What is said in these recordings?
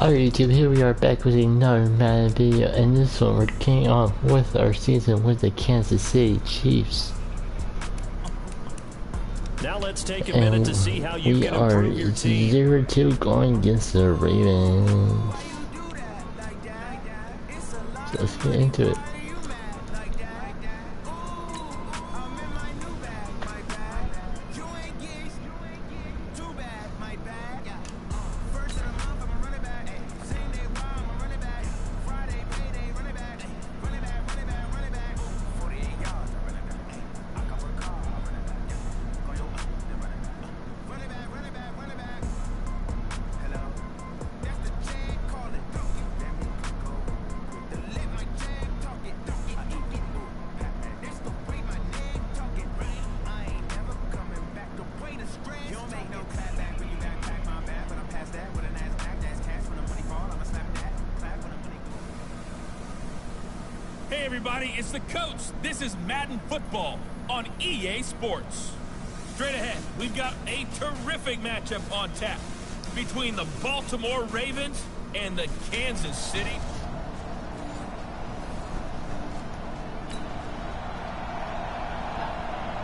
Alright YouTube, here we are back with another Madden video, and this one we're kicking off with our season with the Kansas City Chiefs. Now let's take a minute to see how you can improve your team. We are 0-2 going against the Ravens. So let's get into it. Hey everybody, it's the coach. This is Madden Football on EA Sports. Straight ahead, we've got a terrific matchup on tap between the Baltimore Ravens and the Kansas City.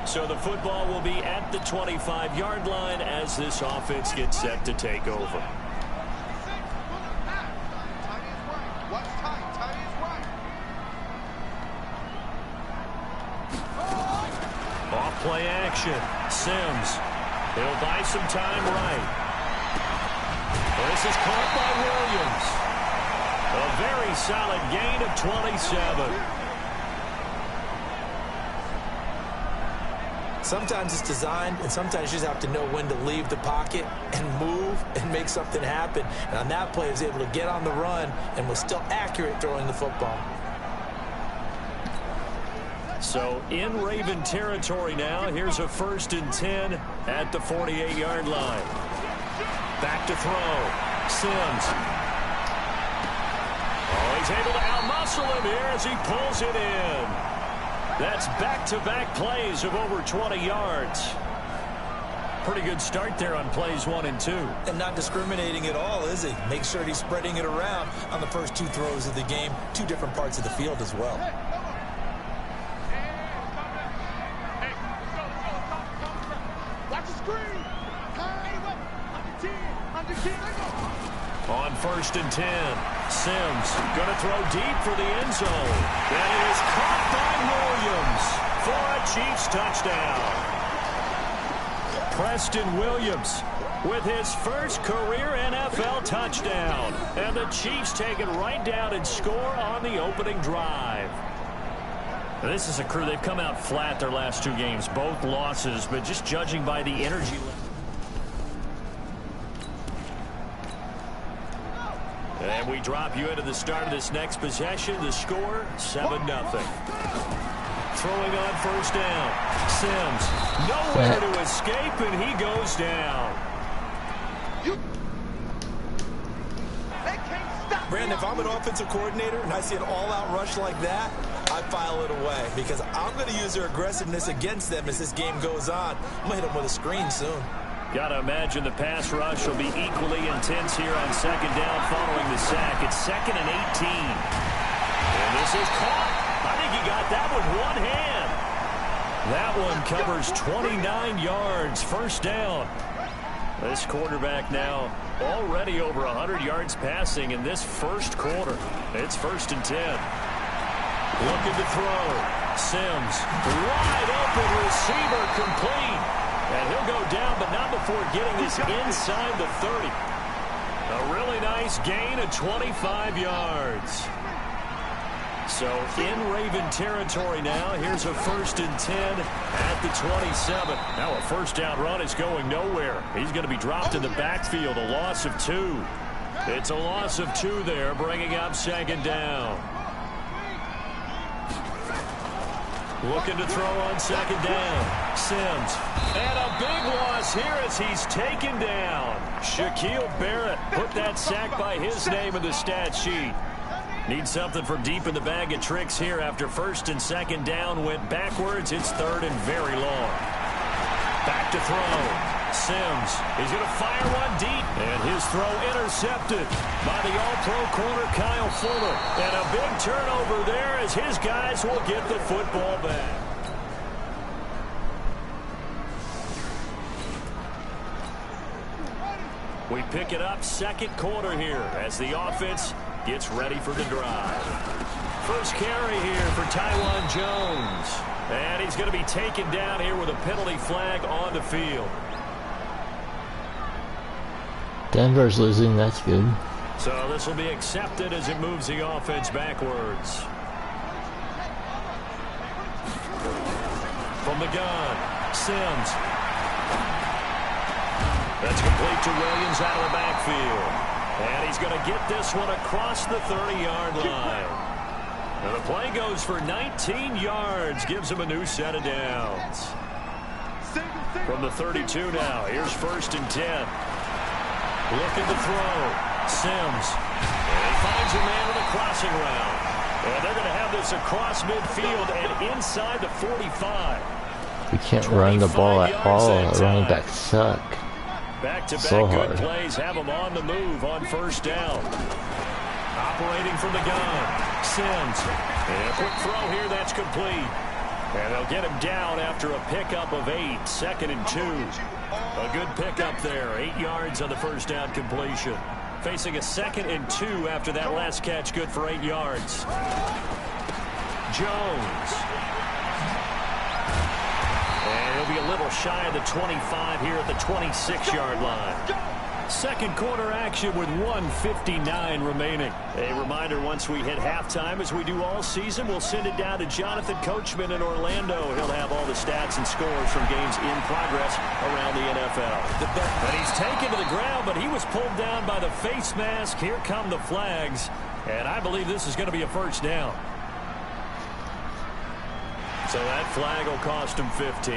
So the football will be at the 25-yard line as this offense gets set to take over. Play action. Sims. He'll buy some time right. This is caught by Williams. A very solid gain of 27. Sometimes it's designed, and sometimes you just have to know when to leave the pocket and move and make something happen. And on that play, he was able to get on the run and was still accurate throwing the football. So in Raven territory now. Here's a 1st and 10 at the 48-yard line. Back to throw. Sims. Oh, he's able to outmuscle him here as he pulls it in. That's back-to-back plays of over 20 yards. Pretty good start there on plays 1 and 2. And not discriminating at all, is he? Make sure he's spreading it around on the first 2 throws of the game. 2 different parts of the field as well. On 1st and 10, Sims going to throw deep for the end zone. That is caught by Williams for a Chiefs touchdown. Preston Williams with his first career NFL touchdown. And the Chiefs take it right down and score on the opening drive. This is a crew, they've come out flat their last 2 games, both losses, but just judging by the energy level. And we drop you into the start of this next possession. The score, 7-0. Throwing on 1st down. Sims, nowhere to escape, and he goes down. Brandon, if I'm an offensive coordinator and I see an all-out rush like that, I file it away because I'm going to use their aggressiveness against them as this game goes on. I'm going to hit them with a screen soon. Got to imagine the pass rush will be equally intense here on 2nd down following the sack. It's 2nd and 18. And this is caught. I think he got that with one hand. That one covers 29 yards. 1st down. This quarterback now already over 100 yards passing in this 1st quarter. It's 1st and 10. Looking to throw. Sims, wide open receiver, complete. And he'll go down, but not before getting this inside the 30. A really nice gain of 25 yards. So in Raven territory now. Here's a 1st and 10 at the 27. Now a 1st down run is going nowhere. He's going to be dropped in the backfield. A loss of 2. It's a loss of 2 there, bringing up 2nd down. Looking to throw on 2nd down. Sims. And a big loss here as he's taken down. Shaquille Barrett put that sack by his name in the stat sheet. Need something for deep in the bag of tricks here after 1st and 2nd down went backwards. It's 3rd and very long. Back to throw. Sims, he's going to fire one deep, and his throw intercepted by the All-Pro corner, Kyle Fuller. And a big turnover there as his guys will get the football back. We pick it up second quarter here as the offense gets ready for the drive. First carry here for Taiwan Jones. And he's going to be taken down here with a penalty flag on the field. Denver's losing, that's good. So this will be accepted as it moves the offense backwards. From the gun, Sims. That's complete to Williams out of the backfield. And he's going to get this one across the 30-yard line. And the play goes for 19 yards, gives him a new set of downs. From the 32 now, here's 1st and 10. Looking to throw. Sims. And he finds a man with a crossing route. And they're going to have this across midfield and inside the 45. We can't run the ball at all. Running backs suck. Back-to-back So good hard. plays have them on the move on 1st down. Operating from the gun. Sims. And a quick throw here that's complete. And they'll get him down after a pickup of 8. 2nd and 2. A good pickup there. 8 yards on the 1st down completion. Facing a 2nd and 2 after that last catch. Good for 8 yards. Jones. And he'll be a little shy of the 25 here at the 26-yard line. Second quarter action with 1:59 remaining. A reminder, once we hit halftime, as we do all season, we'll send it down to Jonathan Coachman in Orlando. He'll have all the stats and scores from games in progress around the NFL. And he's taken to the ground, but he was pulled down by the face mask. Here come the flags, and I believe this is going to be a 1st down. So that flag will cost him 15.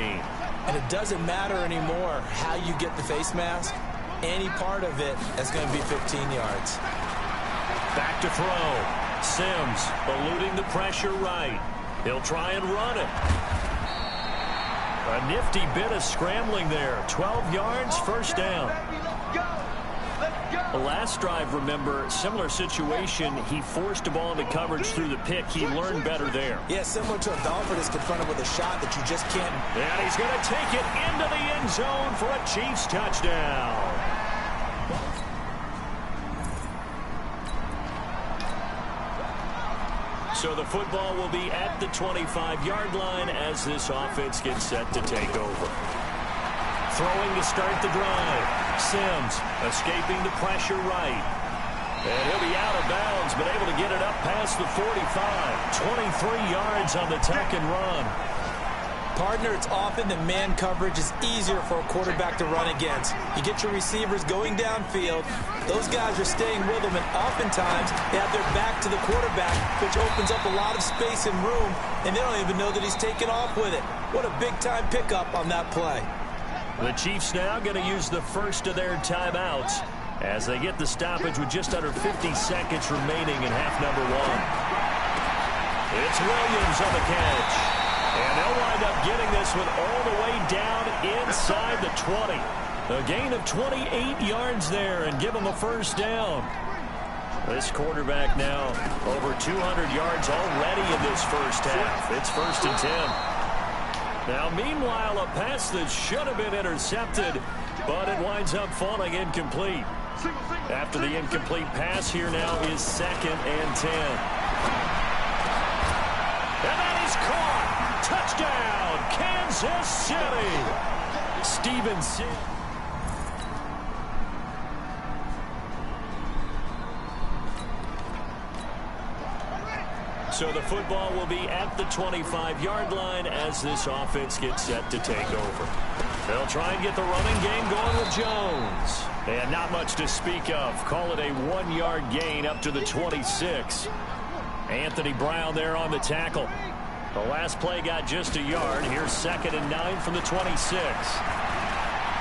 And it doesn't matter anymore how you get the face mask. Any part of it is going to be 15 yards. Back to throw. Sims eluding the pressure right. He'll try and run it. A nifty bit of scrambling there. 12 yards, 1st down. The last drive, remember, similar situation. He forced a ball into coverage through the pick. He learned better there. Yeah, similar to a Belford is confronted with a shot that you just can't. And he's going to take it into the end zone for a Chiefs touchdown. So the football will be at the 25-yard line as this offense gets set to take over. Throwing to start the drive. Sims escaping the pressure right. And he'll be out of bounds, but able to get it up past the 45. 23 yards on the tuck and run. Partner, it's often that man coverage is easier for a quarterback to run against. You get your receivers going downfield. Those guys are staying with them, and oftentimes they have their back to the quarterback, which opens up a lot of space and room, and they don't even know that he's taken off with it. What a big-time pickup on that play. The Chiefs now going to use the first of their timeouts as they get the stoppage with just under 50 seconds remaining in half number 1. It's Williams on the catch. And they'll wind up getting this one all the way down inside the 20. A gain of 28 yards there and give them a 1st down. This quarterback now over 200 yards already in this 1st half. It's 1st and 10. Now, meanwhile, a pass that should have been intercepted, but it winds up falling incomplete. After the incomplete pass, here now is 2nd and 10. And that is caught. Touchdown, Kansas City. Stevenson. So the football will be at the 25-yard line as this offense gets set to take over. They'll try and get the running game going with Jones. And not much to speak of. Call it a 1-yard gain up to the 26. Anthony Brown there on the tackle. The last play got just a yard. Here's 2nd and 9 from the 26.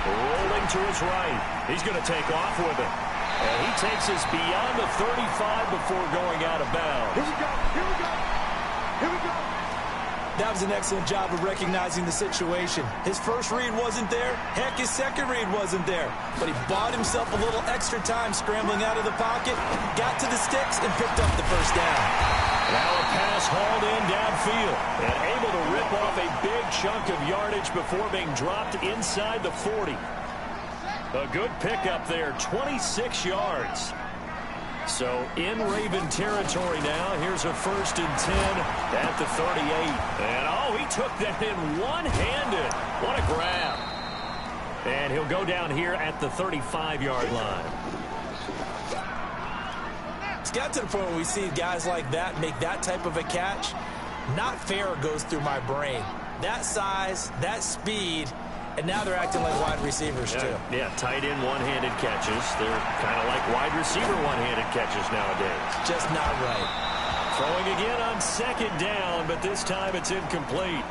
Rolling to his right. He's going to take off with it. And he takes us beyond the 35 before going out of bounds. Here we go. Here we go. Here we go. That was an excellent job of recognizing the situation. His first read wasn't there. Heck, his second read wasn't there. But he bought himself a little extra time scrambling out of the pocket, got to the sticks, and picked up the first down. Now a pass hauled in downfield and able to rip off a big chunk of yardage before being dropped inside the 40. A good pickup there, 26 yards. So in Raven territory now. Here's a 1st and 10 at the 38. And oh, he took that in one-handed. What a grab. And he'll go down here at the 35-yard line. It's got to the point where we see guys like that make that type of a catch. Not fair goes through my brain. That size, that speed, and now they're acting like wide receivers, too. Yeah, tight end one-handed catches. They're kind of like wide receiver one-handed catches nowadays. Just not right. Throwing again on 2nd down, but this time it's incomplete.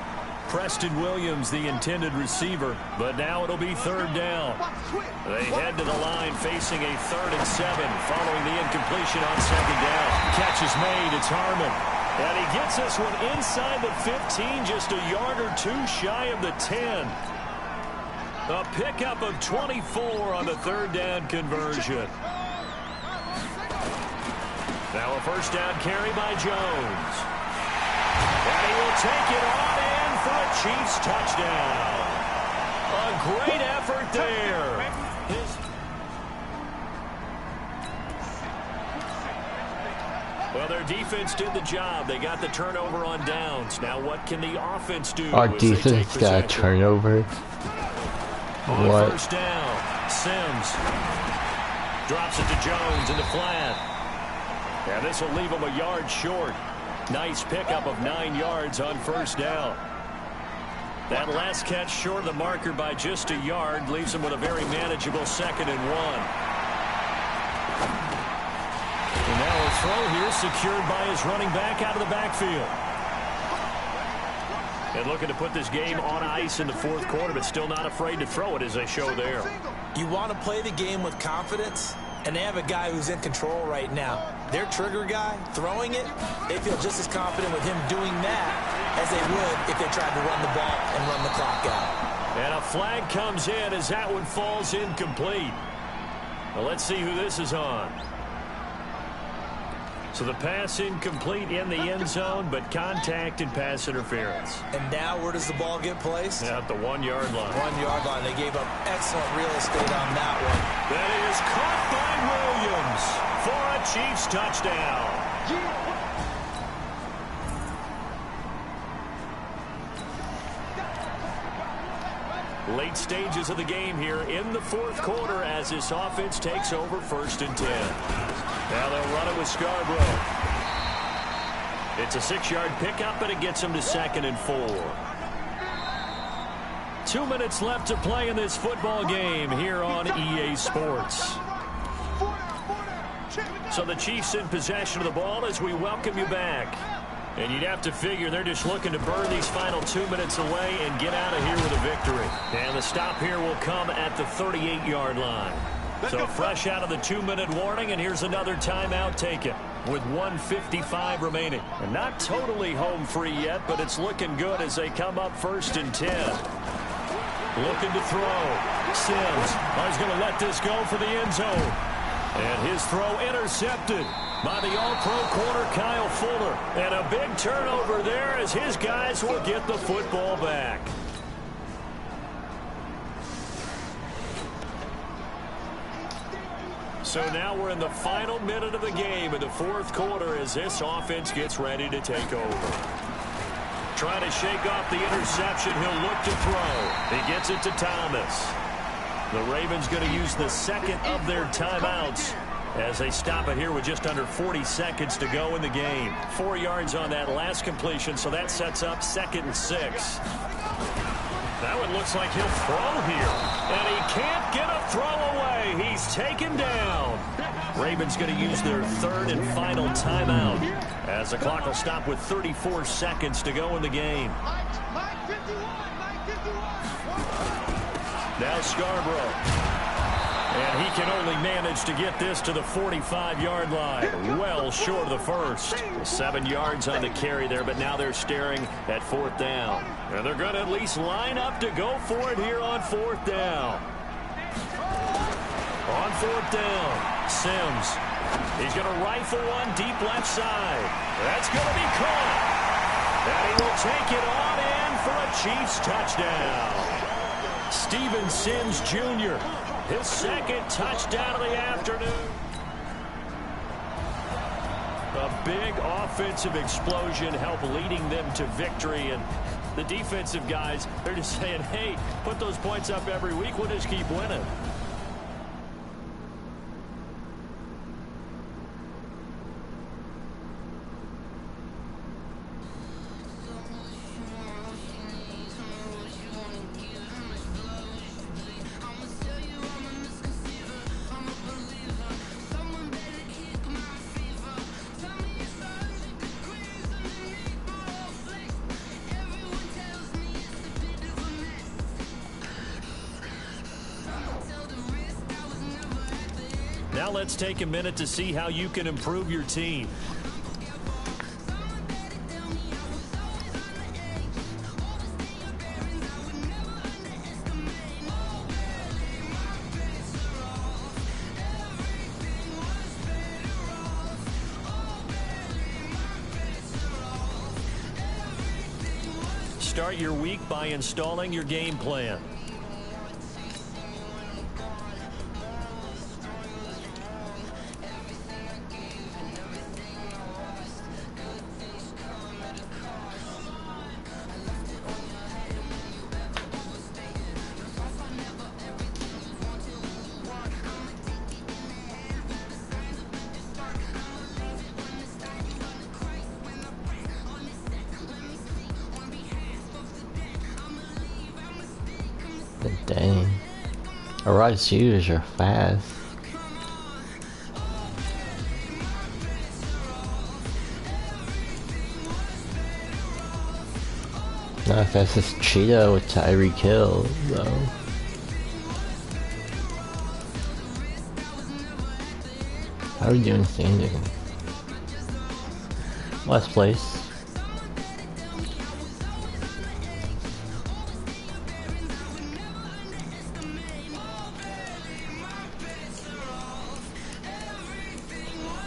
Preston Williams, the intended receiver, but now it'll be 3rd down. They head to the line facing a 3rd and 7 following the incompletion on 2nd down. Catch is made. It's Harmon. And he gets this one inside the 15, just a yard or two shy of the 10. A pickup of 24 on the 3rd down conversion. Now a 1st down carry by Jones. And he will take it on in for a Chiefs touchdown. A great effort there. Well, their defense did the job. They got the turnover on downs. Now what can the offense do? Our defense got a turnover. On what? 1st down, Sims drops it to Jones in the flat. And this will leave him a yard short. Nice pickup of 9 yards on 1st down. That last catch short of the marker by just a yard leaves him with a very manageable 2nd and 1. And now a throw here secured by his running back out of the backfield. And looking to put this game on ice in the 4th quarter, but still not afraid to throw it as they show there. You want to play the game with confidence, and they have a guy who's in control right now. Their trigger guy, throwing it, they feel just as confident with him doing that as they would if they tried to run the ball and run the clock out. And a flag comes in as that one falls incomplete. Well, let's see who this is on. So the pass incomplete in the end zone, but contact and pass interference. And now where does the ball get placed? At the 1-yard line. 1-yard line. They gave up excellent real estate on that one. That is caught by Williams for a Chiefs touchdown. Late stages of the game here in the 4th quarter as this offense takes over 1st and 10. Now they'll run it with Scarborough. It's a 6-yard pickup, and it gets him to 2nd and 4. 2 minutes left to play in this football game here on EA Sports. So the Chiefs in possession of the ball as we welcome you back. And you'd have to figure they're just looking to burn these final 2 minutes away and get out of here with a victory. And the stop here will come at the 38-yard line. So fresh out of the 2-minute warning, and here's another timeout taken with 1:55 remaining. And not totally home free yet, but it's looking good as they come up 1st and 10. Looking to throw. Sims is going to let this go for the end zone. And his throw intercepted by the all-pro corner Kyle Fuller. And a big turnover there as his guys will get the football back. So now we're in the final minute of the game in the 4th quarter as this offense gets ready to take over. Trying to shake off the interception. He'll look to throw. He gets it to Thomas. The Ravens going to use the 2nd of their timeouts as they stop it here with just under 40 seconds to go in the game. 4 yards on that last completion, so that sets up 2nd and 6. That one looks like he'll throw here. And he can't get a throw away. He's taken down. Ravens going to use their 3rd and final timeout as the clock will stop with 34 seconds to go in the game. Now Scarborough. And he can only manage to get this to the 45-yard line. Well short of the first. 7 yards on the carry there, but now they're staring at 4th down. And they're going to at least line up to go for it here on 4th down. On 4th down, Sims. He's going to rifle one deep left side. That's going to be caught. And he will take it on in for a Chiefs touchdown. Steven Sims Jr., his 2nd touchdown of the afternoon. A big offensive explosion helped leading them to victory. And the defensive guys, they're just saying, hey, put those points up every week. We'll just keep winning. Now let's take a minute to see how you can improve your team. Start your week by installing your game plan. Dang. Our wide receivers are fast. Not as fast as Cheetah with Tyreek Hill, though. How are we doing standing? Last place.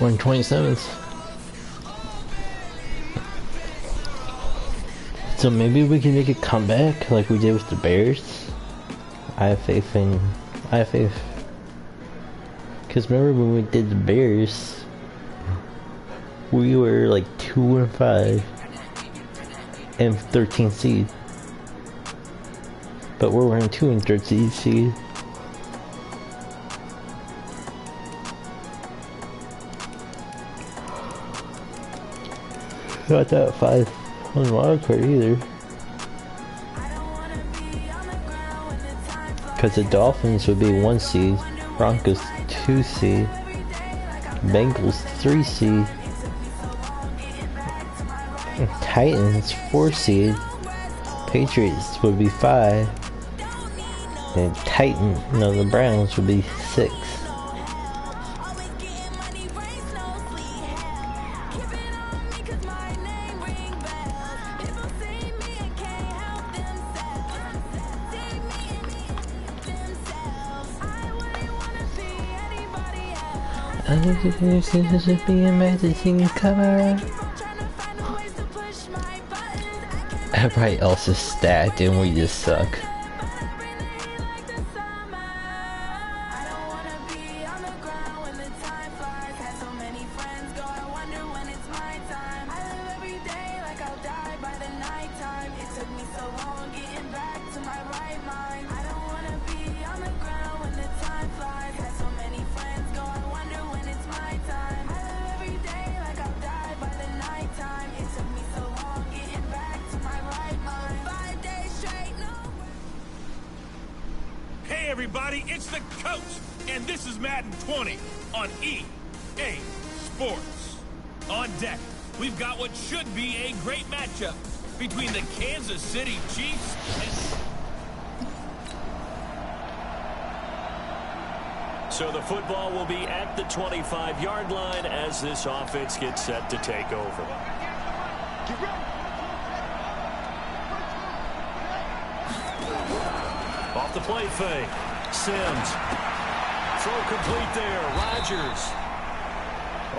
We're in 27th. So maybe we can make a comeback like we did with the Bears. I have faith. Because remember when we did the Bears, we were like 2-5 and 13 seed. But we're wearing 2 and 13 seed. Not that 5 on wild card either. Because the Dolphins would be 1 seed, Broncos 2 seed, Bengals 3 seed, Titans 4 seed, Patriots would be 5, and the Browns would be 6. I think this should be a magazine cover. Everybody else is stacked and we just suck. Everybody, it's the coach, and this is Madden 20 on EA Sports. On deck, we've got what should be a great matchup between the Kansas City Chiefs and... So the football will be at the 25-yard line as this offense gets set to take over. Off the play fake. Sims. Throw complete there. Rodgers.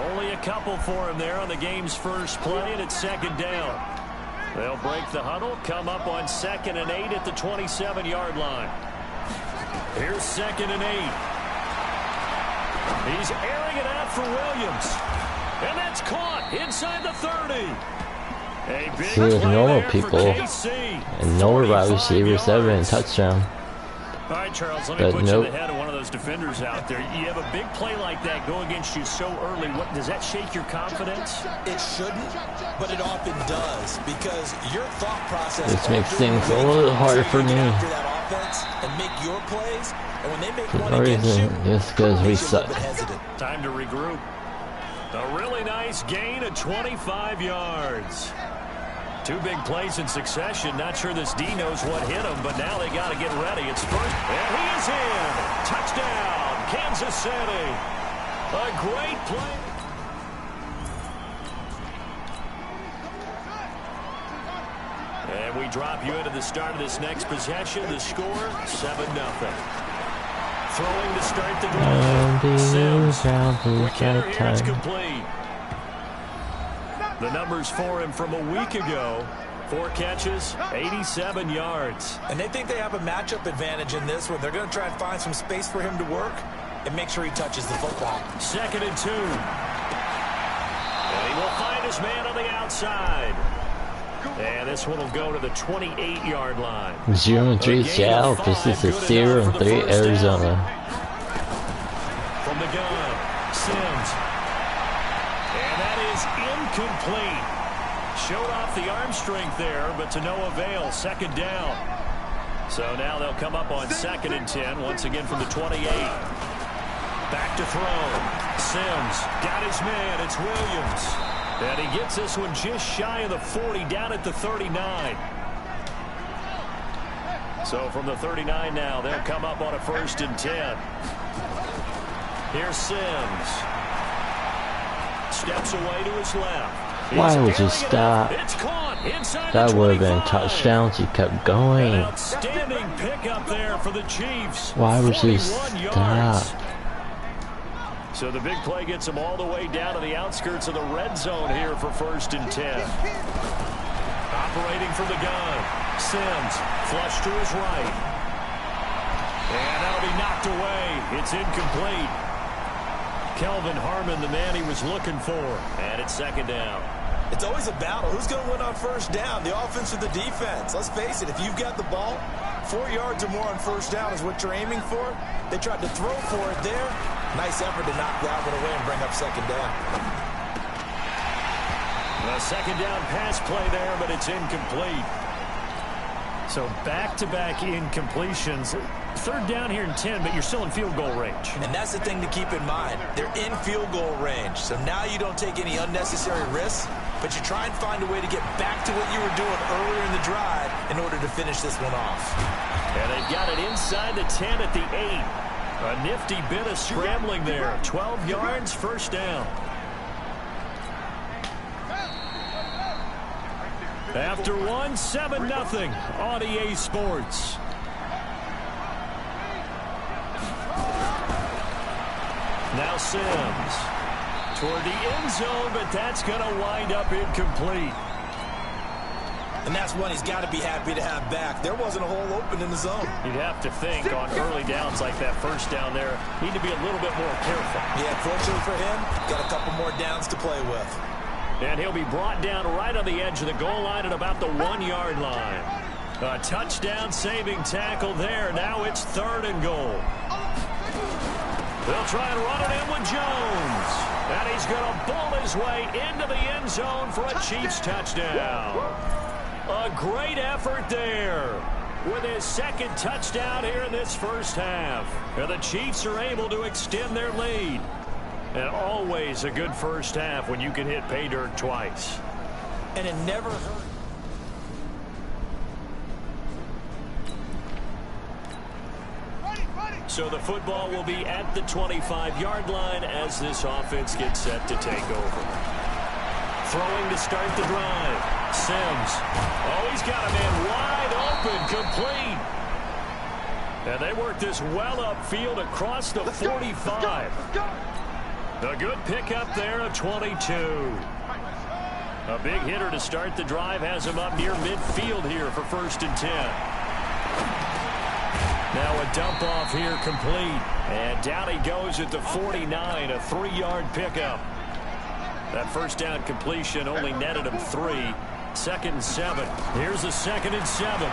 Only a couple for him there on the game's first play, and it's second down. They'll break the huddle, come up on 2nd and 8 at the 27-yard line. Here's 2nd and 8. He's airing it out for Williams. And that's caught inside the 30. A big See, there's play normal there people for KC. and no wide 45 receivers ever in yards. touchdown. All right, Charles, let me But put you nope. in the head of one of those defenders out there. You have a big play like that go against you so early. What does that shake your confidence? It shouldn't, but it often does because your thought process. This makes things a little harder for me. After that offense and make your plays, and when they make one No against you, reason, just because we it makes you a little suck. bit hesitant. Time to regroup. A really nice gain of 25 yards. Two big plays in succession. Not sure this D knows what hit him, but now they got to get ready. It's first, and he is in. Touchdown, Kansas City. A great play. And we drop you into the start of this next possession. The score, 7-0. Throwing to start the drive. Sims. McKinnon here, it's complete. The numbers for him from a week ago. 4 catches, 87 yards. And they think they have a matchup advantage in this one. They're going to try and find some space for him to work and make sure he touches the football. 2nd and 2. And he will find his man on the outside. And this one will go to the 28-yard line. 0-3 Seattle versus a 0-3 Arizona. From the gun, Sims. And that is incomplete. Showed off the arm strength there, but to no avail. 2nd down. So now they'll come up on 2nd and 10, once again from the 28. Back to throw. Sims got his man. It's Williams. And he gets this one just shy of the 40, down at the 39. So from the 39 now, they'll come up on a 1st and 10. Here's Sims. Steps away to his left. Why would you stop? It's caught inside That the would have been 25. touchdowns. You kept going. An outstanding pickup there for the Chiefs. Why would you 41 stop? yards. So the big play gets them all the way down to the outskirts of the red zone here for 1st and 10. Operating from the gun. Sims flush to his right. And that'll be knocked away. It's incomplete. Kelvin Harmon, the man he was looking for. And it's 2nd down. It's always a battle. Who's going to win on 1st down, the offense or the defense? Let's face it, if you've got the ball, 4 yards or more on 1st down is what you're aiming for. They tried to throw for it there. Nice effort to knock that one away and bring up 2nd down. A 2nd down pass play there, but it's incomplete. So back-to-back incompletions. 3rd down here in 10, but you're still in field goal range. And that's the thing to keep in mind. They're in field goal range. So now you don't take any unnecessary risks, but you try and find a way to get back to what you were doing earlier in the drive in order to finish this one off. And they've got it inside the 10 at the 8. A nifty bit of scrambling there. 12 yards, 1st down. After one, 7-0 on EA Sports. Now Sims toward the end zone, but that's going to wind up incomplete. And that's one he's got to be happy to have back. There wasn't a hole open in the zone. You'd have to think on early downs like that 1st down there, need to be a little bit more careful. Yeah, fortunately for him, got a couple more downs to play with. And he'll be brought down right on the edge of the goal line at about the 1-yard line. A touchdown-saving tackle there. Now it's 3rd and goal. They'll try and run it in with Jones. And he's going to bull his way into the end zone for a Chiefs touchdown. A great effort there with his 2nd touchdown here in this 1st half. And the Chiefs are able to extend their lead. And always a good 1st half when you can hit pay dirt twice. And it never hurt. So the football will be at the 25-yard line as this offense gets set to take over. Throwing to start the drive. Sims. Oh, he's got a man wide open, complete. And they work this well upfield across the 45. A good pickup there of 22. A big hitter to start the drive has him up near midfield here for 1st and 10. Now a dump off here complete. And down he goes at the 49, a 3-yard pickup. That first down completion only netted him 3. 2nd and 7. Here's a 2nd and 7.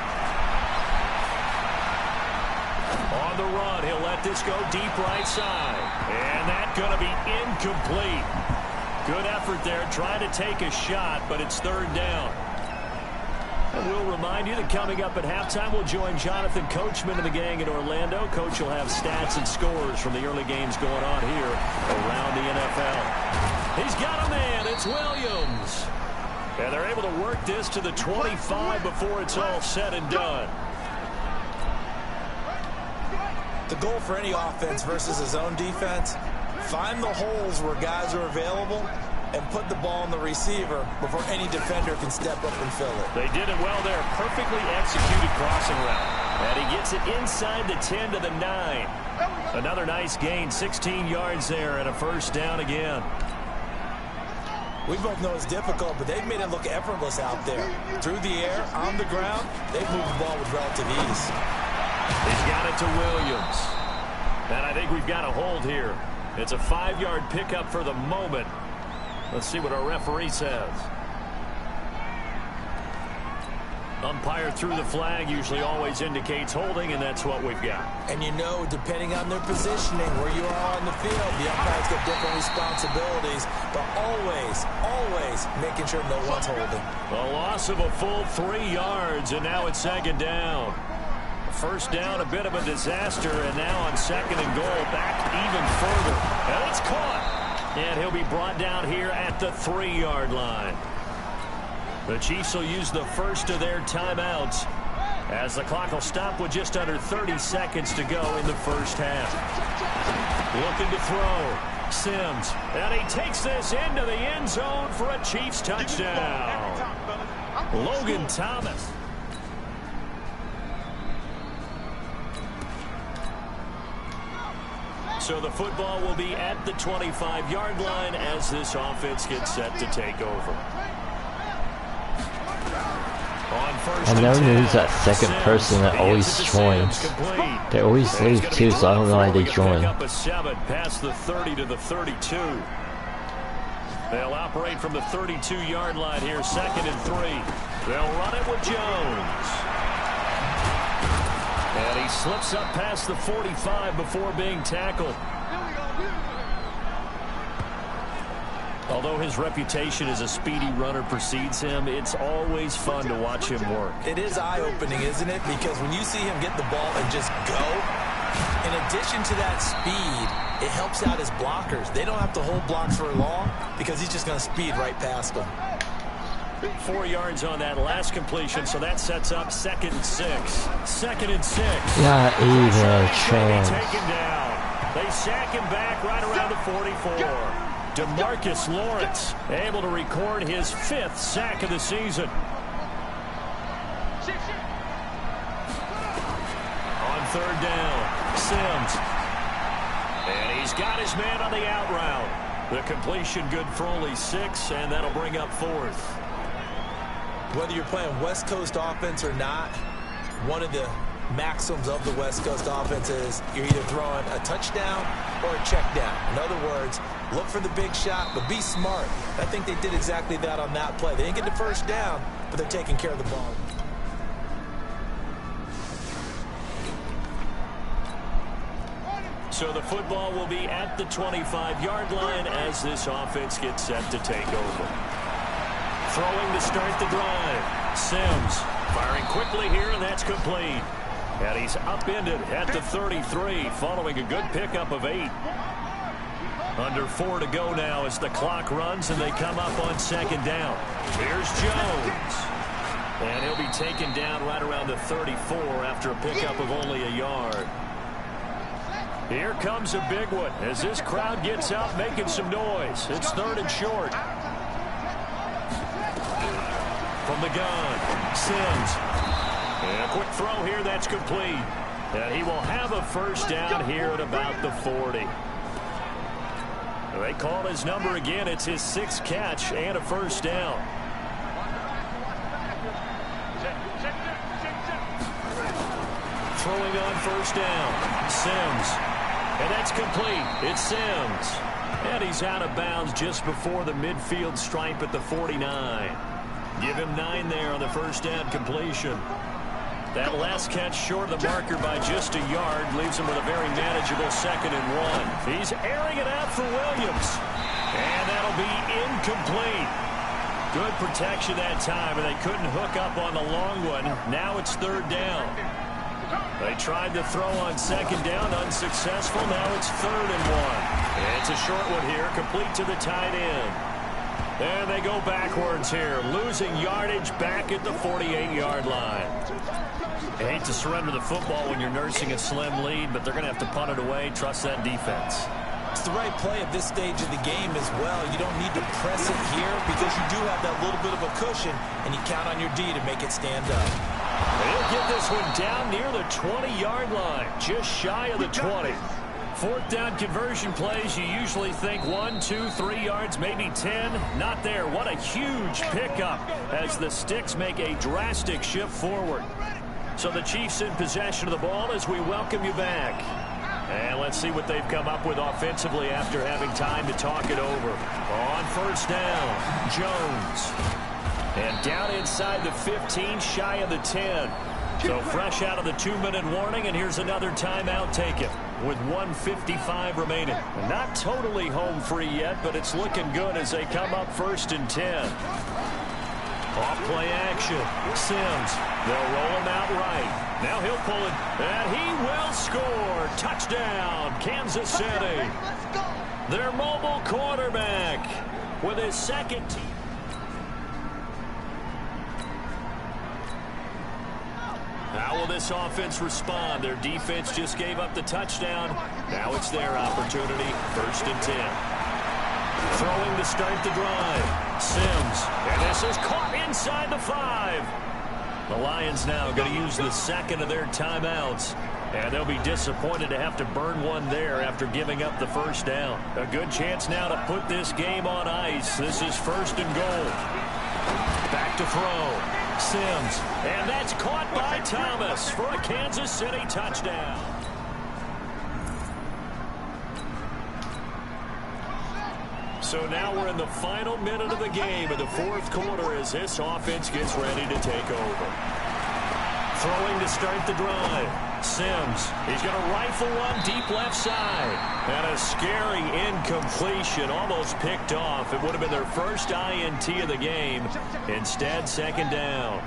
On the run, he'll let this go deep right side. And that's going to be incomplete. Good effort there, trying to take a shot, but it's 3rd down. And we'll remind you that coming up at halftime, we'll join Jonathan Coachman and the gang in Orlando. Coach will have stats and scores from the early games going on here around the NFL. He's got a man. It's Williams. And they're able to work this to the 25 before it's all said and done. The goal for any offense versus a zone defense, find the holes where guys are available and put the ball on the receiver before any defender can step up and fill it. They did it well there. Perfectly executed crossing route. And he gets it inside the 10 to the 9. Another nice gain, 16 yards there and a 1st down again. We both know it's difficult, but they've made it look effortless out there. Through the air, on the ground, they've moved the ball with relative ease. He's got it to Williams. And I think we've got a hold here. It's a 5-yard pickup for the moment. Let's see what our referee says. Umpire threw the flag, usually always indicates holding, and that's what we've got. And you know, depending on their positioning, where you are on the field, the umpire's got different responsibilities, but always making sure no one's holding. A loss of a full 3 yards, and now it's 2nd down. 1st down, a bit of a disaster, and now on 2nd and goal, back even further. And it's caught. And he'll be brought down here at the 3-yard line. The Chiefs will use the first of their timeouts as the clock will stop with just under 30 seconds to go in the 1st half. Looking to throw. Sims. And he takes this into the end zone for a Chiefs touchdown. Logan Thomas. So the football will be at the 25-yard line as this offense gets set to take over. I never knew who's that second person that always joins. They always leave too, so I don't know why they join. Past the 30 to the 32. They'll operate from the 32-yard line here, 2nd and 3. They'll run it with Jones. And he slips up past the 45 before being tackled. Although his reputation as a speedy runner precedes him, it's always fun to watch him work. It is eye-opening, isn't it? Because when you see him get the ball and just go, in addition to that speed, it helps out his blockers. They don't have to hold blocks for long because he's just going to speed right past them. 4 yards on that last completion, so that sets up 2nd and 6. 2nd and 6. Not even a chance. Taken down. They sack him back right around the 44. DeMarcus Lawrence able to record his 5th sack of the season. On 3rd down, Sims. And he's got his man on the out route. The completion good for only 6, and that'll bring up 4th. Whether you're playing West Coast offense or not, one of the maxims of the West Coast offense is you're either throwing a touchdown or a check down. In other words, look for the big shot, but be smart. I think they did exactly that on that play. They didn't get the 1st down, but they're taking care of the ball. So the football will be at the 25-yard line as this offense gets set to take over. Throwing to start the drive. Sims firing quickly here, and that's complete. And he's upended at the 33 following a good pickup of 8. Under 4 to go now as the clock runs and they come up on 2nd down. Here's Jones. And he'll be taken down right around the 34 after a pickup of only a yard. Here comes a big one as this crowd gets out making some noise. It's 3rd and short. From the gun, Sims. And a quick throw here, that's complete. And he will have a first down here at about the 40. They call his number again. It's his 6th catch and a first down. Throwing on first down, Sims. And that's complete. It's Sims. And he's out of bounds just before the midfield stripe at the 49. Give him 9 there on the first down completion. That last catch short of the marker by just a yard leaves him with a very manageable 2nd and 1. He's airing it out for Williams. And that'll be incomplete. Good protection that time, and they couldn't hook up on the long one. Now it's 3rd down. They tried to throw on 2nd down, unsuccessful. Now it's 3rd and 1. It's a short one here, complete to the tight end. And they go backwards here, losing yardage back at the 48-yard line. I hate to surrender the football when you're nursing a slim lead, but they're going to have to punt it away. Trust that defense. It's the right play at this stage of the game as well. You don't need to press it here because you do have that little bit of a cushion, and you count on your D to make it stand up. They'll get this one down near the 20-yard line, just shy of the 20. 4th down conversion plays, you usually think 1, 2, 3 yards, maybe 10. Not there. What a huge pickup as the Sticks make a drastic shift forward. So the Chiefs in possession of the ball as we welcome you back. And let's see what they've come up with offensively after having time to talk it over. On first down, Jones. And down inside the 15, shy of the 10. So fresh out of the 2-minute warning, and here's another timeout taken with 1:55 remaining. Not totally home free yet, but it's looking good as they come up 1st and 10. Off play action. Sims. They'll roll him out right. Now he'll pull it, and he will score. Touchdown, Kansas City. Their mobile quarterback with his 2nd team. How will this offense respond? Their defense just gave up the touchdown. Now it's their opportunity. 1st and 10. Throwing to start the drive. Sims. And this is caught inside the 5. The Lions now going to use the 2nd of their timeouts. And they'll be disappointed to have to burn one there after giving up the first down. A good chance now to put this game on ice. This is 1st and goal. Back to throw. Sims. And that's caught by Thomas for a Kansas City touchdown. So now we're in the final minute of the game of the 4th quarter as this offense gets ready to take over. Throwing to start the drive. Sims. He's going to rifle one deep left side. And a scary incompletion, almost picked off. It would have been their first INT of the game. Instead, 2nd down.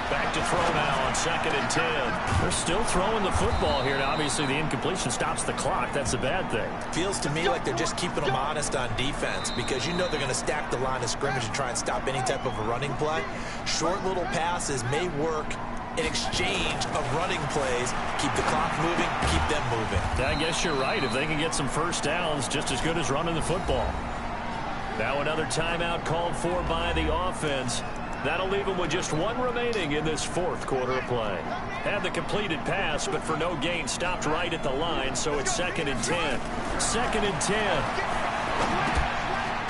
Back to throw now on 2nd and 10. They're still throwing the football here. Now, obviously, the incompletion stops the clock. That's a bad thing. Feels to me like they're just keeping them honest on defense because you know they're going to stack the line of scrimmage and try and stop any type of a running play. Short little passes may work in exchange of running plays. Keep the clock moving, keep them moving. I guess you're right. If they can get some first downs, just as good as running the football. Now another timeout called for by the offense. That'll leave them with just 1 remaining in this 4th quarter of play. Had the completed pass, but for no gain, stopped right at the line, so it's 2nd and 10. 2nd and 10.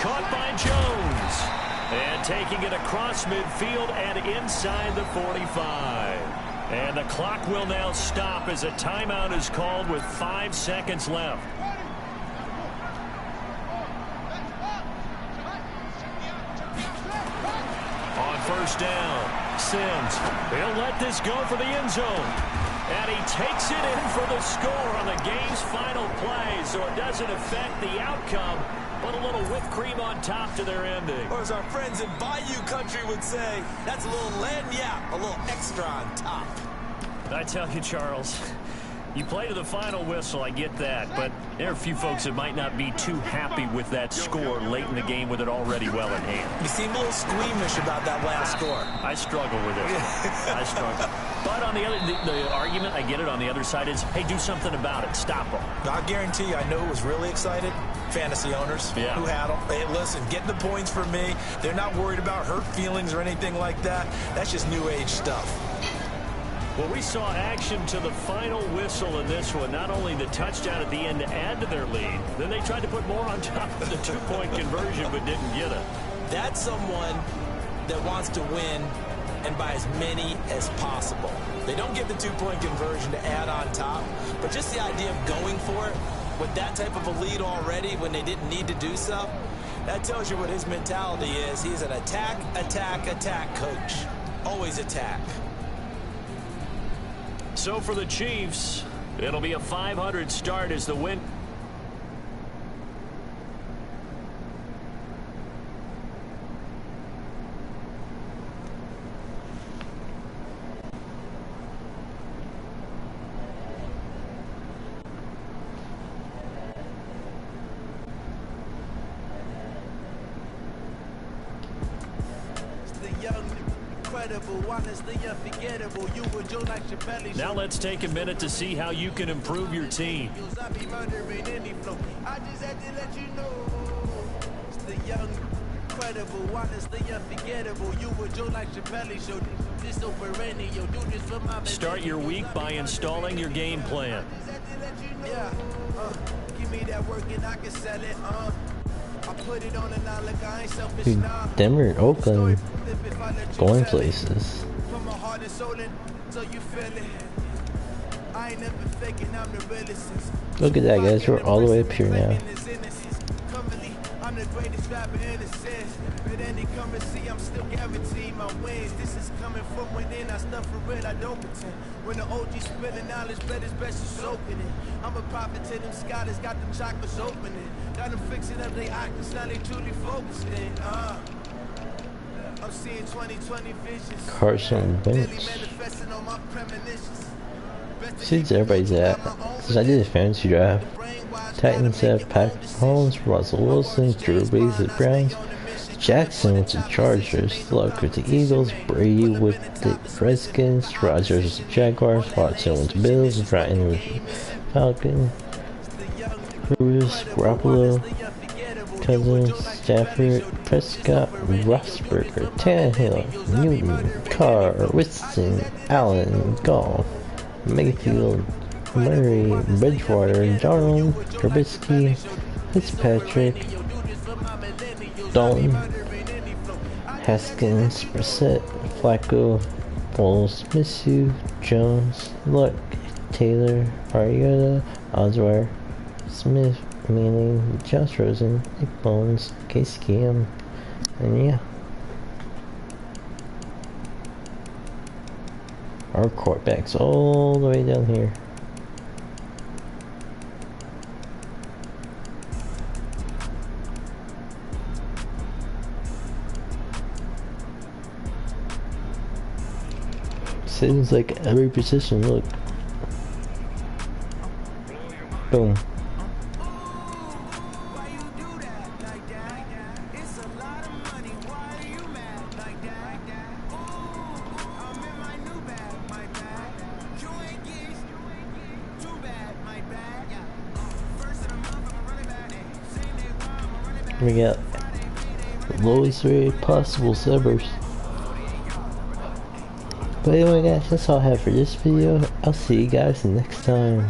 Caught by Jones. And taking it across midfield and inside the 45. And the clock will now stop as a timeout is called with 5 seconds left. On first down, Sims. He'll let this go for the end zone. And he takes it in for the score on the game's final play, so it doesn't affect the outcome, but a little whipped cream on top to their ending. Or as our friends in Bayou Country would say, that's a little lagniappe, a little extra on top. I tell you, Charles, You play to the final whistle, I get that, but there are a few folks that might not be too happy with that score late in the game with it already well in hand. You seem a little squeamish about that last score. I struggle with it. I struggle. But on the other, the argument, I get it, on the other side is, hey, do something about it. Stop them. I guarantee you, I know who was really excited. Fantasy owners who had them. Hey, listen, getting the points for me. They're not worried about hurt feelings or anything like that. That's just new age stuff. Well, we saw action to the final whistle in this one. Not only the touchdown at the end to add to their lead, then they tried to put more on top of the two-point conversion but didn't get it. That's someone that wants to win and by as many as possible. They don't get the two-point conversion to add on top, but just the idea of going for it with that type of a lead already when they didn't need to do so, that tells you what his mentality is. He's an attack, attack, attack coach. Always attack. So for the Chiefs, it'll be a 500 start as the win. Now let's take a minute to see how you can improve your team. Start your week by installing your game plan. Dude, Denver and Oakland going places. Look at that, guys. We're all the way up here now. I'm the greatest rapper in a sense. But any come and see, I'm still guaranteeing my wins. This is coming from within. I stuff for real, I don't pretend. When the OG spilling knowledge, bet it's best to soaking it. I'm a prophet to them scholars, got them chakras opening. Got them fixing up their octaves, now they truly focusing. I'm seeing 2020 visions. Carson Wentz. Since everybody's at, since I did a fantasy draft, Titans have Patrick Mahomes, Russell Wilson, Drew Brees with the Browns, Jackson with the Chargers, Luck with the Eagles, Brady with the Redskins, Rodgers with the Jaguars, Watson with the Bills, Ryan with the Falcons, Cruz, Garoppolo, Cousins, Stafford, Prescott, Roethlisberger, Tannehill, Newton, Carr, Winston, Allen, Goff, Mayfield, Murray, Bridgewater, Darnold, Trubisky, Fitzpatrick, Dalton, Haskins, Brissett, Flacco, Foles, Minshew, Jones, Luck, Taylor, Mariota, Osweiler, Smith, Manning, Josh Rosen, Nick Bones, Case Keenum, and yeah. Our quarterback's all the way down here. Seems like every position, look. Boom. We got the lowest rate possible suburbs. But anyway guys, that's all I have for this video. I'll see you guys next time.